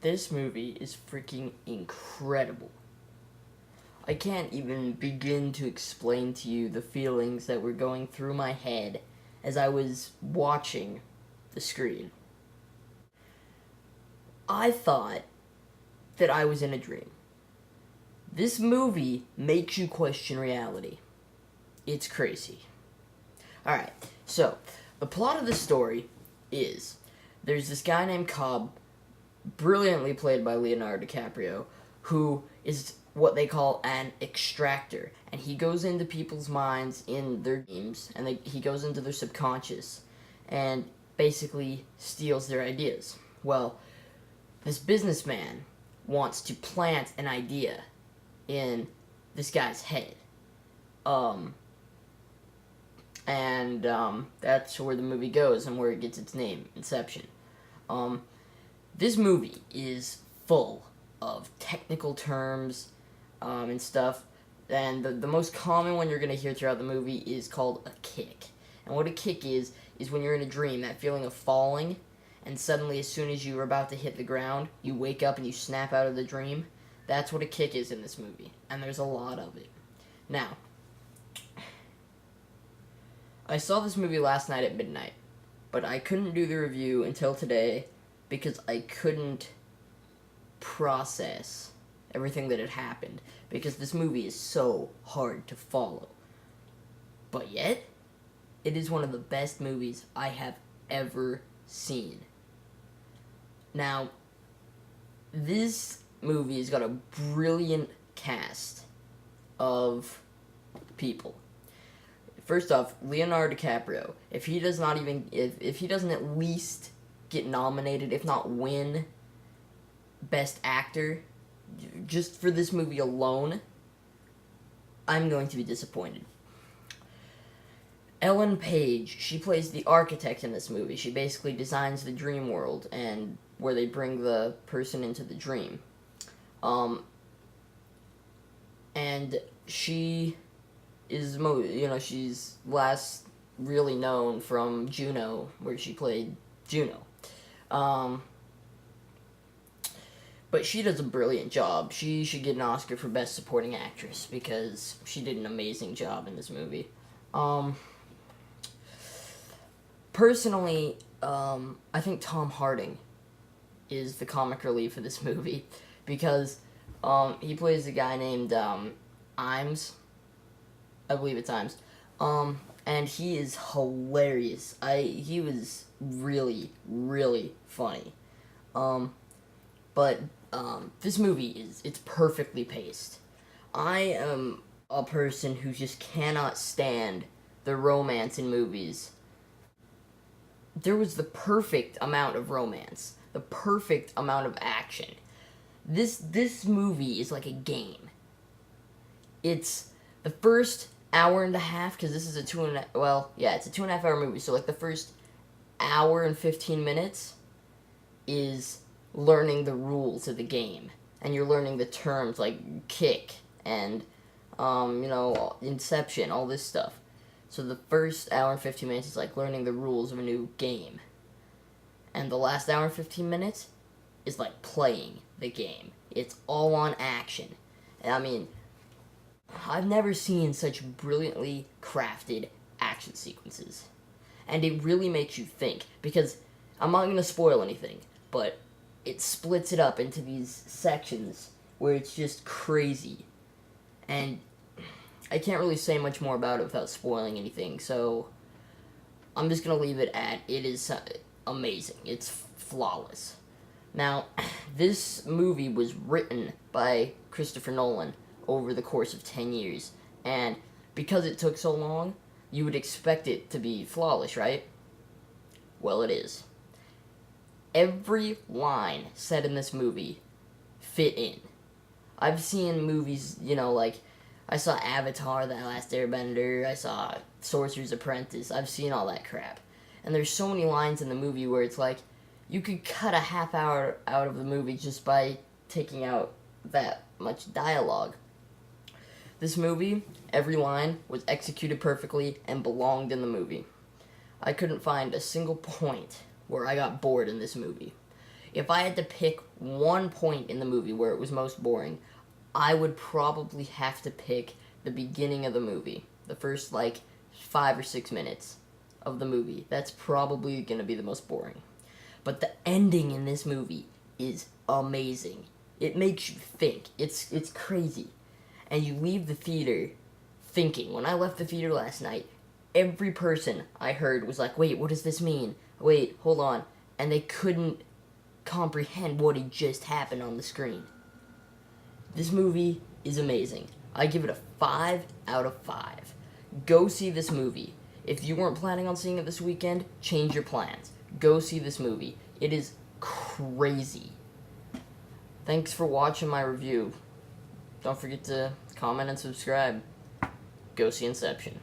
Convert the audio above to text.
This movie is freaking incredible. I can't even begin to explain to you the feelings that were going through my head as I was watching the screen. I thought that I was in a dream. This movie makes you question reality. It's crazy. Alright, so the plot of the story is there's this guy named Cobb, brilliantly played by Leonardo DiCaprio, who is what they call an extractor, and he goes into people's minds in their dreams, and he goes into their subconscious, and basically steals their ideas. Well, this businessman wants to plant an idea in this guy's head, and that's where the movie goes and where it gets its name, Inception. This movie is full of technical terms and stuff, and the most common one you're going to hear throughout the movie is called a kick. And what a kick is when you're in a dream, that feeling of falling, and suddenly as soon as you're about to hit the ground, you wake up and you snap out of the dream. That's what a kick is in this movie, and there's a lot of it. Now, I saw this movie last night at midnight, but I couldn't do the review until today because I couldn't process everything that had happened, because this movie is so hard to follow. But yet, it is one of the best movies I have ever seen. Now, this movie has got a brilliant cast of people. First off, Leonardo DiCaprio. If he does not even, if he doesn't at least get nominated, if not win Best Actor, just for this movie alone, I'm going to be disappointed. Ellen Page, she plays the architect in this movie. She basically designs the dream world and where they bring the person into the dream. And she is, she's last really known from Juno, where she played Juno. But she does a brilliant job. She should get an Oscar for Best Supporting Actress because she did an amazing job in this movie. Personally, I think Tom Hardy is the comic relief of this movie because he plays a guy named Imes. I believe it's Imes. And he is hilarious. He was really, really funny. But this movie it's perfectly paced. I am a person who just cannot stand the romance in movies. There was the perfect amount of romance, the perfect amount of action. This movie is like a game. It's the first hour and a half, because this is it's a 2.5 hour movie, so like the first hour and 15 minutes is learning the rules of the game, and you're learning the terms like kick and Inception, all this stuff. So the first hour and 15 minutes is like learning the rules of a new game, and the last hour and 15 minutes is like playing the game. It's all on action. And I mean, I've never seen such brilliantly crafted action sequences. And it really makes you think, because I'm not going to spoil anything, but it splits it up into these sections where it's just crazy. And I can't really say much more about it without spoiling anything, so I'm just going to leave it at it is amazing. It's flawless. Now, this movie was written by Christopher Nolan over the course of 10 years, and because it took so long, you would expect it to be flawless, right? Well, it is. Every line said in this movie fit in. I've seen movies, like, I saw Avatar, The Last Airbender, I saw Sorcerer's Apprentice, I've seen all that crap. And there's so many lines in the movie where it's like, you could cut a half hour out of the movie just by taking out that much dialogue. This movie, every line was executed perfectly and belonged in the movie. I couldn't find a single point where I got bored in this movie. If I had to pick one point in the movie where it was most boring, I would probably have to pick the beginning of the movie. The first, 5 or 6 minutes of the movie. That's probably going to be the most boring. But the ending in this movie is amazing. It makes you think. It's crazy. And you leave the theater thinking. When I left the theater last night, every person I heard was like, wait, what does this mean? Wait, hold on. And they couldn't comprehend what had just happened on the screen. This movie is amazing. I give it a 5 out of 5. Go see this movie. If you weren't planning on seeing it this weekend, change your plans. Go see this movie. It is crazy. Thanks for watching my review. Don't forget to comment and subscribe. Go see Inception.